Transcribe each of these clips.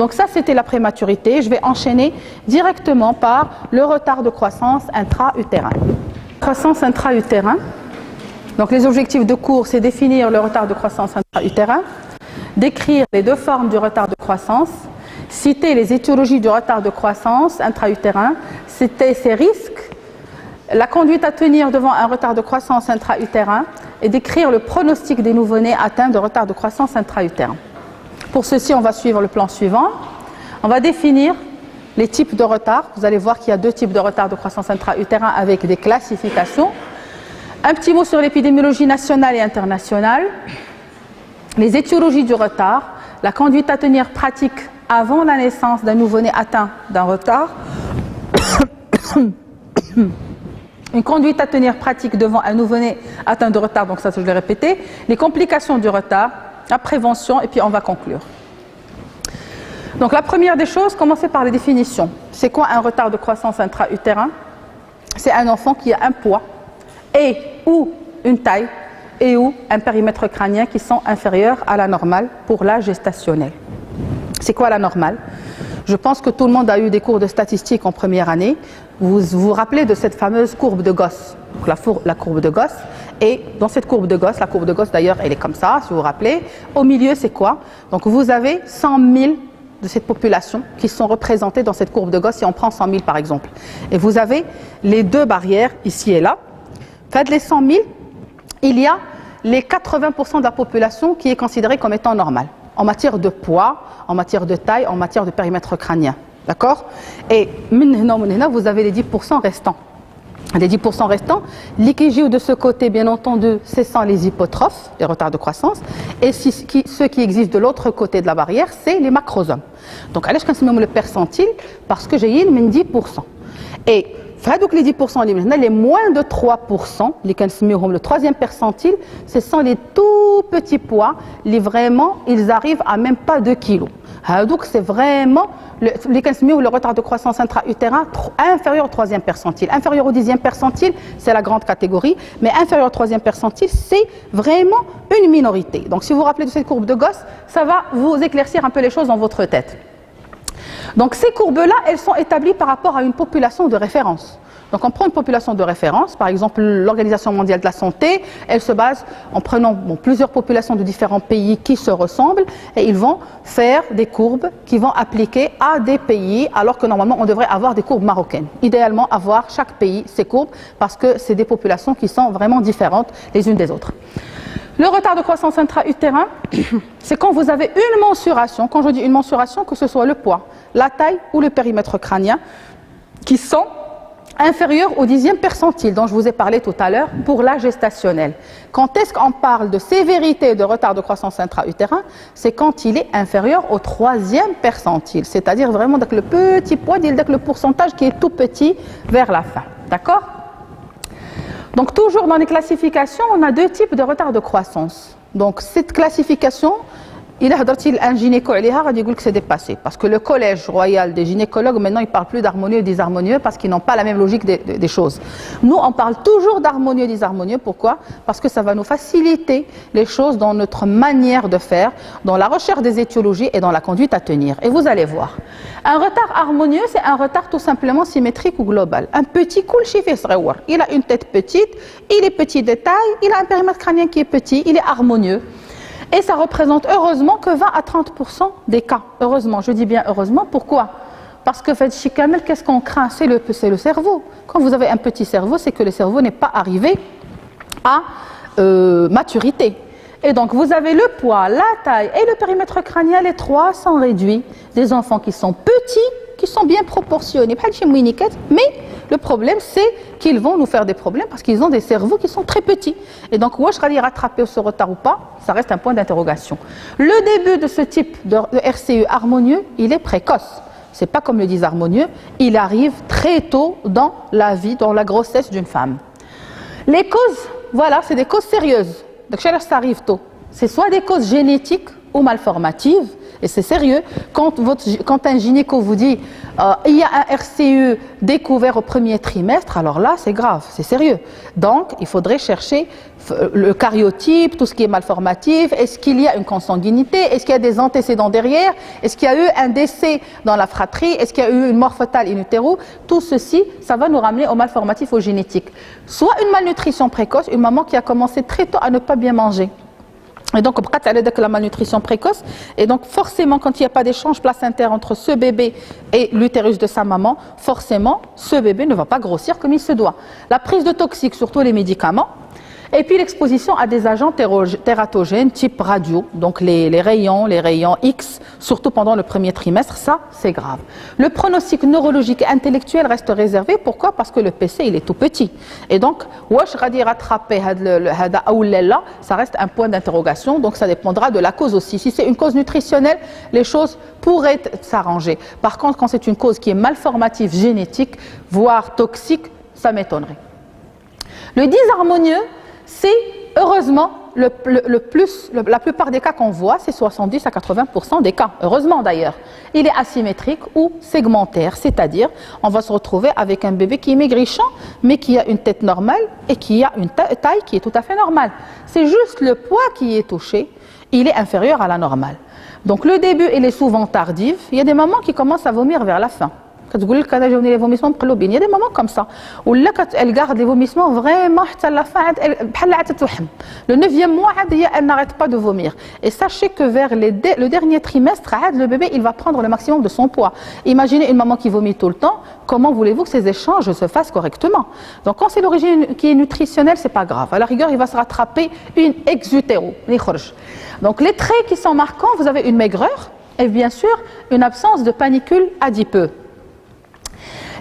Donc ça, c'était la prématurité. Je vais enchaîner directement par le retard de croissance intra-utérin. Croissance intra-utérin. Donc les objectifs de cours, c'est définir le retard de croissance intra-utérin, décrire les deux formes du retard de croissance, citer les étiologies du retard de croissance intra-utérin, citer ses risques, la conduite à tenir devant un retard de croissance intra-utérin et décrire le pronostic des nouveau-nés atteints de retard de croissance intra-utérin. Pour ceci, on va suivre le plan suivant. On va définir les types de retard. Vous allez voir qu'il y a deux types de retard de croissance intra-utérin avec des classifications. Un petit mot sur l'épidémiologie nationale et internationale. Les étiologies du retard, la conduite à tenir pratique avant la naissance d'un nouveau-né atteint d'un retard. Une conduite à tenir pratique devant un nouveau-né atteint de retard, donc ça je l'ai répété. Les complications du retard, la prévention, et puis on va conclure. Donc la première des choses, commencer par les définitions. C'est quoi un retard de croissance intra-utérin? C'est un enfant qui a un poids et ou une taille et ou un périmètre crânien qui sont inférieurs à la normale pour l'âge gestationnel. C'est quoi la normale? Je pense que tout le monde a eu des cours de statistiques en première année. Vous vous rappelez de cette fameuse courbe de Gauss, la courbe de Gauss. Et dans cette courbe de Gauss, la courbe de Gauss d'ailleurs, elle est comme ça, si vous vous rappelez. Au milieu, c'est quoi? Donc vous avez 100 000 de cette population qui sont représentées dans cette courbe de Gauss, si on prend 100 000 par exemple. Et vous avez les deux barrières, ici et là. Faites les 100 000, il y a les 80% de la population qui est considérée comme étant normale, en matière de poids, en matière de taille, en matière de périmètre crânien. D'accord? Et vous avez les 10% restants. Les 10% restants, l'IKJ de ce côté, bien entendu, ce sont les hypotrophes, les retards de croissance, et ceux qui existent de l'autre côté de la barrière, c'est les macrosomes. Donc, allez, je le percentile, parce que j'ai 10%. Et donc les 10%, les moins de 3%, le troisième percentile, ce sont les tout petits poids, vraiment, ils arrivent à même pas 2 kg. Donc c'est vraiment le retard de croissance intra-utérin inférieur au troisième percentile. Inférieur au 10e percentile, c'est la grande catégorie, mais inférieur au troisième percentile, c'est vraiment une minorité. Donc si vous vous rappelez de cette courbe de Gauss, ça va vous éclaircir un peu les choses dans votre tête. Donc ces courbes-là, elles sont établies par rapport à une population de référence. Donc on prend une population de référence, par exemple l'Organisation mondiale de la santé, elle se base en prenant plusieurs populations de différents pays qui se ressemblent et ils vont faire des courbes qui vont appliquer à des pays alors que normalement on devrait avoir des courbes marocaines. Idéalement avoir chaque pays ses courbes parce que c'est des populations qui sont vraiment différentes les unes des autres. Le retard de croissance intra-utérin, c'est quand vous avez une mensuration, quand je dis une mensuration, que ce soit le poids, la taille ou le périmètre crânien, qui sont inférieurs au 10e percentile dont je vous ai parlé tout à l'heure pour l'âge gestationnel. Quand est-ce qu'on parle de sévérité de retard de croissance intra-utérin? C'est quand il est inférieur au 3e percentile, c'est-à-dire vraiment avec le petit poids, avec le pourcentage qui est tout petit vers la fin. D'accord? Donc toujours dans les classifications, on a deux types de retard de croissance. Donc cette classification, il a un gynéco, il dit que c'est dépassé. Parce que le collège royal des gynécologues, maintenant, ils ne parlent plus d'harmonieux et disharmonieux parce qu'ils n'ont pas la même logique des choses. Nous, on parle toujours d'harmonieux et disharmonieux. Pourquoi? Parce que ça va nous faciliter les choses dans notre manière de faire, dans la recherche des étiologies et dans la conduite à tenir. Et vous allez voir. Un retard harmonieux, c'est un retard tout simplement symétrique ou global. Un petit il a une tête petite, il est petit de taille, il a un périmètre crânien qui est petit, il est harmonieux. Et ça représente heureusement que 20 à 30% des cas. Heureusement, je dis bien heureusement. Pourquoi? Parce que chez Kamel, qu'est-ce qu'on craint? C'est le cerveau. Quand vous avez un petit cerveau, c'est que le cerveau n'est pas arrivé à maturité. Et donc vous avez le poids, la taille et le périmètre crânien, les trois sont réduits. Des enfants qui sont petits, qui sont bien proportionnés. Mais le problème, c'est qu'ils vont nous faire des problèmes parce qu'ils ont des cerveaux qui sont très petits. Et donc, je vais rattraper ce retard ou pas, ça reste un point d'interrogation. Le début de ce type de RCU harmonieux, il est précoce. Ce n'est pas comme le disharmonieux, il arrive très tôt dans la vie, dans la grossesse d'une femme. Les causes, voilà, c'est des causes sérieuses. Donc, ça arrive tôt. C'est soit des causes génétiques ou malformatives, Et c'est sérieux. Quand un gynéco vous dit il y a un RCE découvert au premier trimestre, alors là, c'est grave, c'est sérieux. Donc, il faudrait chercher le cariotype, tout ce qui est malformatif. Est-ce qu'il y a une consanguinité? Est-ce qu'il y a des antécédents derrière? Est-ce qu'il y a eu un décès dans la fratrie? Est-ce qu'il y a eu une mort fœtale in utero? Tout ceci, ça va nous ramener au malformatif, au génétique. Soit une malnutrition précoce, une maman qui a commencé très tôt à ne pas bien manger. Et donc, la malnutrition précoce, et donc forcément, quand il n'y a pas d'échange placentaire entre ce bébé et l'utérus de sa maman, forcément, ce bébé ne va pas grossir comme il se doit. La prise de toxiques, surtout les médicaments, et puis l'exposition à des agents tératogènes type radio, donc les rayons X, surtout pendant le premier trimestre, ça c'est grave. Le pronostic neurologique et intellectuel reste réservé, pourquoi? Parce que le PC il est tout petit. Et donc, wash radi rattraper ça reste un point d'interrogation, donc ça dépendra de la cause aussi. Si c'est une cause nutritionnelle, les choses pourraient s'arranger. Par contre, quand c'est une cause qui est malformative, génétique, voire toxique, ça m'étonnerait. Le disharmonieux, c'est heureusement la plupart des cas qu'on voit, c'est 70 à 80% des cas, heureusement d'ailleurs. Il est asymétrique ou segmentaire, c'est-à-dire on va se retrouver avec un bébé qui est maigrichon, mais qui a une tête normale et qui a une taille qui est tout à fait normale. C'est juste le poids qui est touché, il est inférieur à la normale. Donc le début, il est souvent tardif, il y a des mamans qui commencent à vomir vers la fin. Il y a des moments comme ça où elle garde les vomissements vraiment jusqu'à la fin. Le 9e mois, elle n'arrête pas de vomir. Et sachez que vers le dernier trimestre, le bébé il va prendre le maximum de son poids. Imaginez une maman qui vomit tout le temps, comment voulez-vous que ces échanges se fassent correctement? Donc quand c'est l'origine qui est nutritionnelle, c'est pas grave. À la rigueur, il va se rattraper une ex utero. Donc les traits qui sont marquants, vous avez une maigreur et bien sûr une absence de panicule adipeux.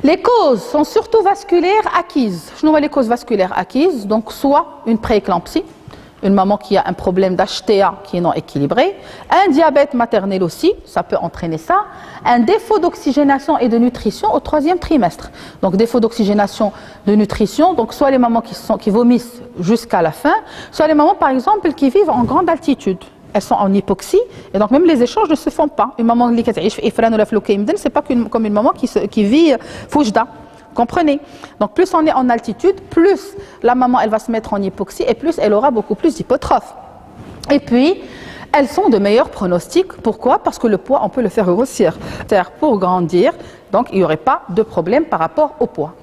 Les causes sont surtout vasculaires acquises. Je nous vois les causes vasculaires acquises, donc soit une prééclampsie, une maman qui a un problème d'HTA qui est non équilibré, un diabète maternel aussi, ça peut entraîner ça, un défaut d'oxygénation et de nutrition au 3e trimestre. Donc défaut d'oxygénation, de nutrition, donc soit les mamans qui vomissent jusqu'à la fin, soit les mamans par exemple qui vivent en grande altitude. Elles sont en hypoxie et donc même les échanges ne se font pas. Une maman qui c'est pas comme une maman qui vit foujda. Comprenez? Donc plus on est en altitude, plus la maman elle va se mettre en hypoxie et plus elle aura beaucoup plus d'hypotrophes. Et puis elles sont de meilleurs pronostics. Pourquoi? Parce que le poids on peut le faire grossir. C'est-à-dire pour grandir, donc il n'y aurait pas de problème par rapport au poids.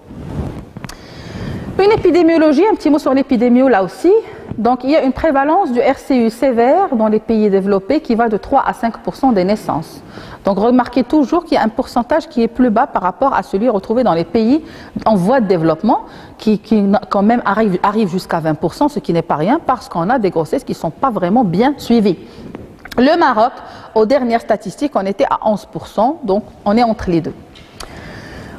Une épidémiologie, un petit mot sur l'épidémio là aussi. Donc il y a une prévalence du RCU sévère dans les pays développés qui va de 3 à 5% des naissances. Donc remarquez toujours qu'il y a un pourcentage qui est plus bas par rapport à celui retrouvé dans les pays en voie de développement qui quand même arrive jusqu'à 20%, ce qui n'est pas rien parce qu'on a des grossesses qui ne sont pas vraiment bien suivies. Le Maroc, aux dernières statistiques, on était à 11%, donc on est entre les deux.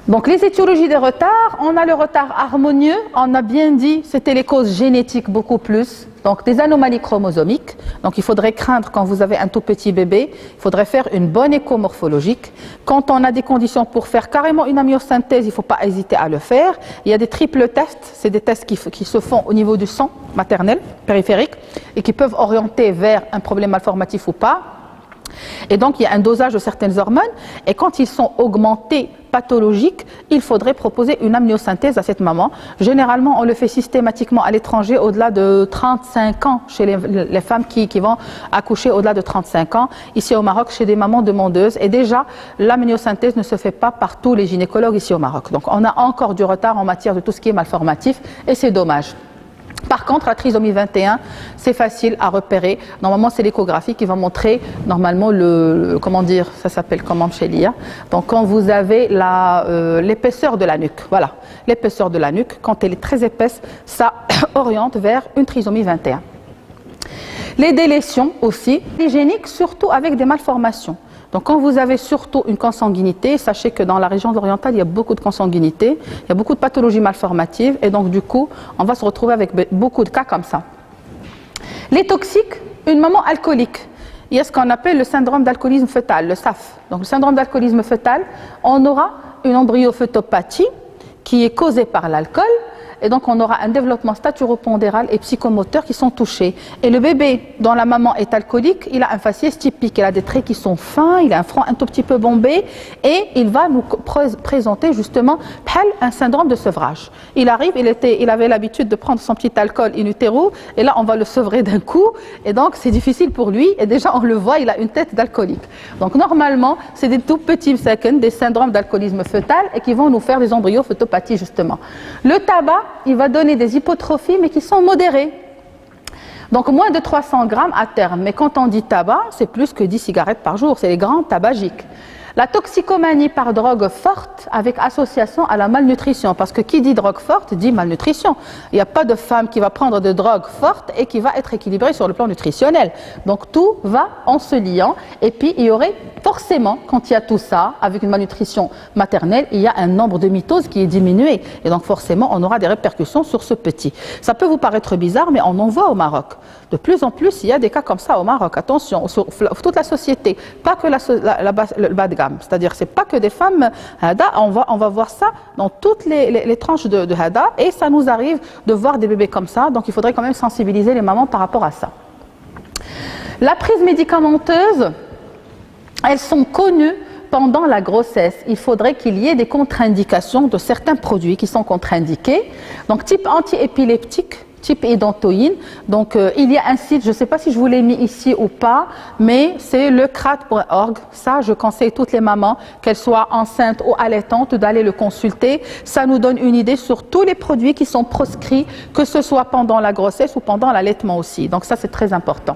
Donc les étiologies des retards, on a le retard harmonieux, on a bien dit, c'était les causes génétiques beaucoup plus, donc des anomalies chromosomiques. Donc il faudrait craindre quand vous avez un tout petit bébé, il faudrait faire une bonne écho morphologique. Quand on a des conditions pour faire carrément une amniosynthèse, il ne faut pas hésiter à le faire. Il y a des triples tests, c'est des tests qui se font au niveau du sang maternel, périphérique, et qui peuvent orienter vers un problème malformatif ou pas. Et donc il y a un dosage de certaines hormones et quand ils sont augmentés pathologiques, il faudrait proposer une amniosynthèse à cette maman. Généralement on le fait systématiquement à l'étranger au-delà de 35 ans chez les femmes qui vont accoucher au-delà de 35 ans. Ici au Maroc chez des mamans demandeuses et déjà l'amniosynthèse ne se fait pas par tous les gynécologues ici au Maroc. Donc on a encore du retard en matière de tout ce qui est malformatif et c'est dommage. Par contre, la trisomie 21, c'est facile à repérer. Normalement, c'est l'échographie qui va montrer normalement comment dire, ça s'appelle comment chez l'IA. Donc, quand vous avez l'épaisseur de la nuque, voilà, l'épaisseur de la nuque, quand elle est très épaisse, ça oriente vers une trisomie 21. Les délétions aussi, hygiéniques, surtout avec des malformations. Donc quand vous avez surtout une consanguinité, sachez que dans la région de l'orientale, il y a beaucoup de consanguinité, il y a beaucoup de pathologies malformatives et donc du coup, on va se retrouver avec beaucoup de cas comme ça. Les toxiques, une maman alcoolique. Il y a ce qu'on appelle le syndrome d'alcoolisme fœtal, le SAF. Donc le syndrome d'alcoolisme fœtal, on aura une embryophétopathie qui est causée par l'alcool et donc on aura un développement staturopondéral et psychomoteur qui sont touchés. Et le bébé dont la maman est alcoolique, il a un faciès typique, il a des traits qui sont fins, il a un front un tout petit peu bombé et il va nous présenter justement un syndrome de sevrage. Il arrive, il avait l'habitude de prendre son petit alcool in utero et là on va le sevrer d'un coup et donc c'est difficile pour lui et déjà on le voit, il a une tête d'alcoolique. Donc normalement c'est des tout petits des syndromes d'alcoolisme fœtal et qui vont nous faire des embryophétopathies justement. Le tabac, il va donner des hypotrophies mais qui sont modérées. Donc moins de 300 grammes à terme. Mais quand on dit tabac, c'est plus que 10 cigarettes par jour, c'est les grands tabagiques. La toxicomanie par drogue forte avec association à la malnutrition. Parce que qui dit drogue forte dit malnutrition. Il n'y a pas de femme qui va prendre de drogue forte et qui va être équilibrée sur le plan nutritionnel. Donc tout va en se liant. Et puis il y aurait forcément, quand il y a tout ça, avec une malnutrition maternelle, il y a un nombre de mitoses qui est diminué. Et donc forcément, on aura des répercussions sur ce petit. Ça peut vous paraître bizarre, mais on en voit au Maroc. De plus en plus, il y a des cas comme ça au Maroc. Attention, sur toute la société, pas que le bas de gamme. C'est-à-dire, c'est pas que des femmes Hada, on va voir ça dans toutes les tranches de Hada, et ça nous arrive de voir des bébés comme ça. Donc, il faudrait quand même sensibiliser les mamans par rapport à ça. La prise médicamenteuse, elles sont connues pendant la grossesse. Il faudrait qu'il y ait des contre-indications de certains produits qui sont contre-indiqués. Donc, type antiépileptique, type édentoïne. Donc, il y a un site, je ne sais pas si je vous l'ai mis ici ou pas, mais c'est le CRAT.org. Ça, je conseille toutes les mamans, qu'elles soient enceintes ou allaitantes, d'aller le consulter. Ça nous donne une idée sur tous les produits qui sont proscrits, que ce soit pendant la grossesse ou pendant l'allaitement aussi. Donc, ça, c'est très important.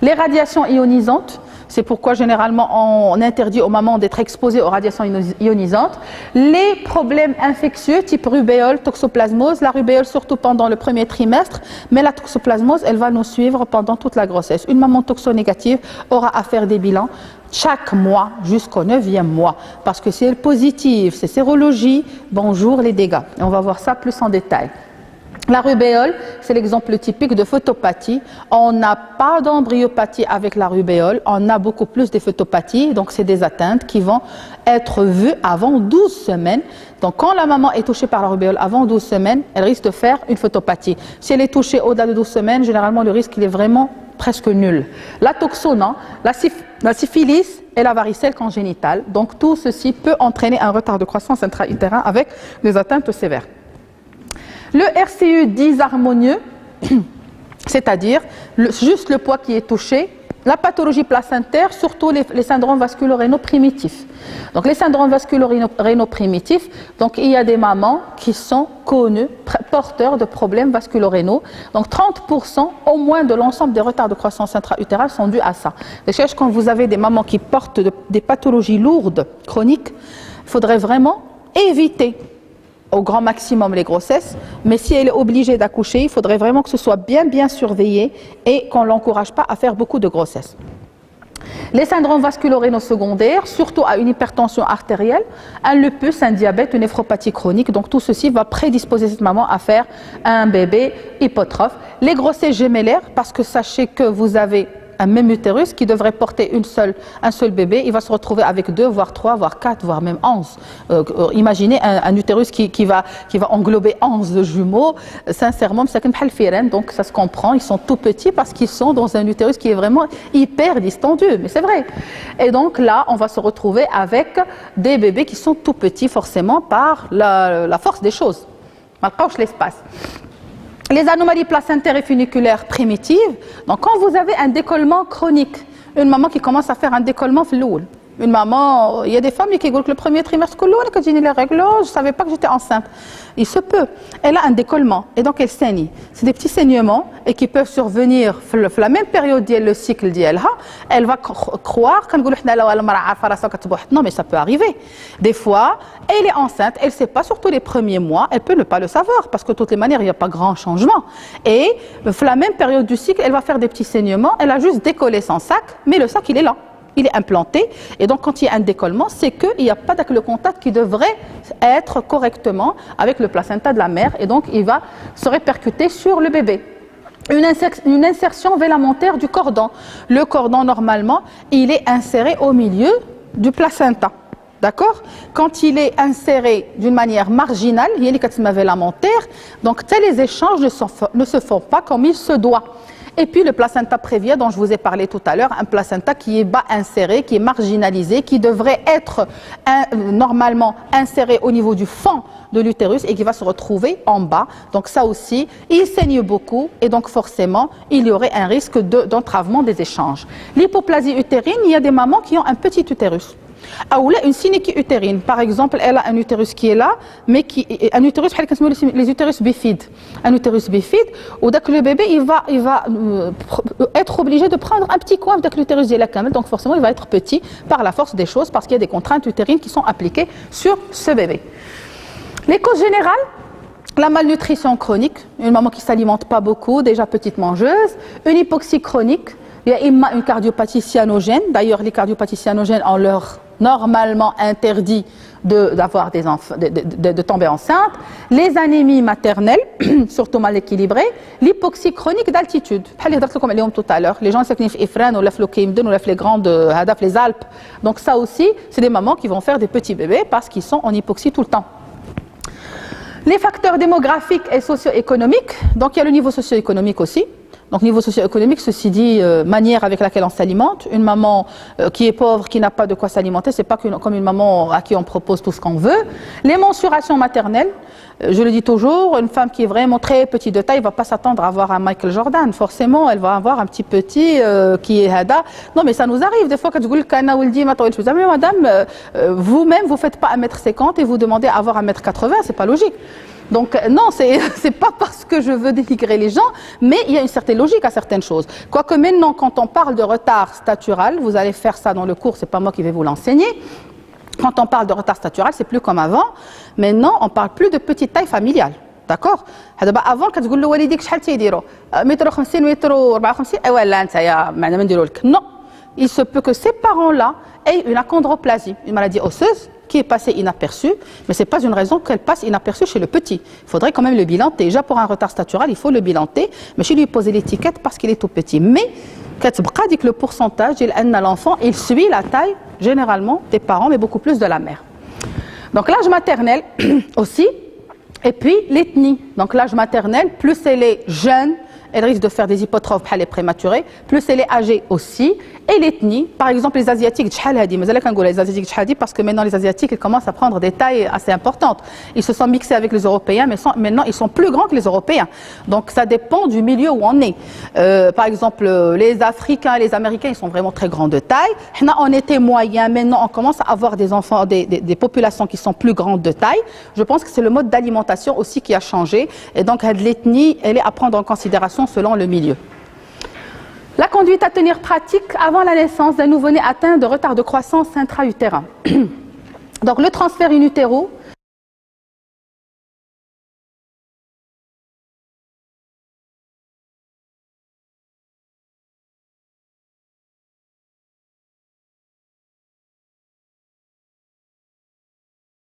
Les radiations ionisantes, c'est pourquoi généralement on interdit aux mamans d'être exposées aux radiations ionisantes. Les problèmes infectieux type rubéole, toxoplasmose, la rubéole surtout pendant le premier trimestre, mais la toxoplasmose, elle va nous suivre pendant toute la grossesse. Une maman toxonégative aura à faire des bilans chaque mois jusqu'au 9e mois. Parce que si elle est positive, c'est sérologie, bonjour les dégâts. Et on va voir ça plus en détail. La rubéole, c'est l'exemple typique de photopathie. On n'a pas d'embryopathie avec la rubéole, on a beaucoup plus de photopathies, donc c'est des atteintes qui vont être vues avant 12 semaines. Donc quand la maman est touchée par la rubéole avant 12 semaines, elle risque de faire une photopathie. Si elle est touchée au-delà de 12 semaines, généralement le risque il est vraiment presque nul. La toxona, la syphilis et la varicelle congénitale, donc tout ceci peut entraîner un retard de croissance intra-utérin avec des atteintes sévères. Le RCU disharmonieux, c'est-à-dire juste le poids qui est touché, la pathologie placentaire, surtout les syndromes vasculo-rénaux primitifs. Donc les syndromes vasculo-rénaux primitifs, donc il y a des mamans qui sont connues porteurs de problèmes vasculo-rénaux. Donc 30% au moins de l'ensemble des retards de croissance intra-utérale sont dus à ça. Quand vous avez des mamans qui portent des pathologies lourdes, chroniques, il faudrait vraiment éviter au grand maximum les grossesses, mais si elle est obligée d'accoucher, il faudrait vraiment que ce soit bien surveillé et qu'on ne l'encourage pas à faire beaucoup de grossesses. Les syndromes vasculo-rénaux secondaires, surtout à une hypertension artérielle, un lupus, un diabète, une néphropathie chronique, donc tout ceci va prédisposer cette maman à faire un bébé hypotrophe. Les grossesses gémellaires, parce que sachez que vous avez un même utérus qui devrait porter un seul bébé, il va se retrouver avec 2, voire 3, voire 4, voire même 11. Imaginez un utérus qui va englober 11 jumeaux. Sincèrement, donc ça se comprend, ils sont tout petits parce qu'ils sont dans un utérus qui est vraiment hyper distendu, mais c'est vrai. Et donc là, on va se retrouver avec des bébés qui sont tout petits forcément par la force des choses. Maintenant, je l'espace. Les anomalies placentaires et funiculaires primitives, donc quand vous avez un décollement chronique, une maman qui commence à faire un décollement floul, une maman, il y a des femmes qui disent que le premier trimestre, quand j'ai les règles, je ne savais pas que j'étais enceinte. Il se peut. Elle a un décollement et donc elle saigne. C'est des petits saignements et qui peuvent survenir à la même période où le cycle d'elle. Elle va croire que non, mais ça peut arriver. Des fois, elle est enceinte, elle ne sait pas, surtout les premiers mois, elle peut ne pas le savoir parce que de toutes les manières, il n'y a pas grand changement. Et à la même période du cycle, elle va faire des petits saignements, elle a juste décollé son sac, mais le sac, il est là. Il est implanté et donc quand il y a un décollement, c'est qu'il n'y a pas le contact qui devrait être correctement avec le placenta de la mère et donc il va se répercuter sur le bébé. Une insertion vélamentaire du cordon. Le cordon, normalement, il est inséré au milieu du placenta. d'accord? Quand il est inséré d'une manière marginale, il y a les velamentaires, donc tels échanges ne se font pas comme il se doit. Et puis le placenta prévia dont je vous ai parlé tout à l'heure, un placenta qui est bas inséré, qui est marginalisé, qui devrait être normalement inséré au niveau du fond de l'utérus et qui va se retrouver en bas. Donc ça aussi, il saigne beaucoup et donc forcément, il y aurait un risque d'entravement des échanges. L'hypoplasie utérine, il y a des mamans qui ont un petit utérus. Ou là, une synéchie utérine, par exemple, elle a un utérus qui est là, mais un utérus, les utérus bifides. Un utérus bifide, où le bébé, il va être obligé de prendre un petit coin de l'utérus de la camel, donc forcément, il va être petit par la force des choses, parce qu'il y a des contraintes utérines qui sont appliquées sur ce bébé. Les causes générales, la malnutrition chronique, une maman qui ne s'alimente pas beaucoup, déjà petite mangeuse, une hypoxie chronique, il y a une cardiopathie cyanogène. D'ailleurs, les cardiopathies cyanogènes ont leur normalement interdit d'avoir des enfants, de tomber enceinte. Les anémies maternelles, surtout mal équilibrées. L'hypoxie chronique d'altitude. Tout à l'heure, les gens qui sont Ifran ou les grandes les Alpes. Donc ça aussi, c'est des mamans qui vont faire des petits bébés parce qu'ils sont en hypoxie tout le temps. Les facteurs démographiques et socio-économiques. Donc il y a le niveau socio-économique aussi. Donc niveau socio-économique, ceci dit, manière avec laquelle on s'alimente. Une maman qui est pauvre, qui n'a pas de quoi s'alimenter, c'est pas comme une maman à qui on propose tout ce qu'on veut. Les mensurations maternelles, je le dis toujours, une femme qui est vraiment très petite de taille ne va pas s'attendre à avoir un Michael Jordan. Forcément, elle va avoir un petit petit qui est hada. Non, mais ça nous arrive des fois quand je vous dis, mais madame, vous-même, vous ne faites pas 1m50 et vous demandez à avoir 1m80, c'est pas logique. Donc non, c'est pas parce que je veux dénigrer les gens, mais il y a une certaine logique à certaines choses. Quoique maintenant, quand on parle de retard statural, vous allez faire ça dans le cours, c'est pas moi qui vais vous l'enseigner. Quand on parle de retard statural, c'est plus comme avant. Maintenant, on parle plus de petite taille familiale. D'accord? Avant, quand vous dites que non, il se peut que ces parents-là aient une achondroplasie, une maladie osseuse, qui est passée inaperçue, mais ce n'est pas une raison qu'elle passe inaperçue chez le petit. Il faudrait quand même le bilanter. Déjà pour un retard statural, il faut le bilanter, mais je lui poser l'étiquette parce qu'il est tout petit. Mais, le pourcentage, l'enfant, il suit la taille, généralement, des parents, mais beaucoup plus de la mère. Donc l'âge maternel aussi, et puis l'ethnie. Donc l'âge maternel, plus elle est jeune, elle risque de faire des hypotrophes, les prématurés, plus elle est âgée aussi. Et l'ethnie, par exemple les Asiatiques, les Asiatiques, parce que maintenant les Asiatiques ils commencent à prendre des tailles assez importantes. Ils se sont mixés avec les Européens, mais maintenant ils sont plus grands que les Européens. Donc ça dépend du milieu où on est. Par exemple, les Africains, les Américains, ils sont vraiment très grands de taille. On était moyens, maintenant on commence à avoir des enfants, des populations qui sont plus grandes de taille. Je pense que c'est le mode d'alimentation aussi qui a changé. Et donc l'ethnie, elle est à prendre en considération selon le milieu. La conduite à tenir pratique avant la naissance d'un nouveau-né atteint de retard de croissance intra-utérin. Donc le transfert in utero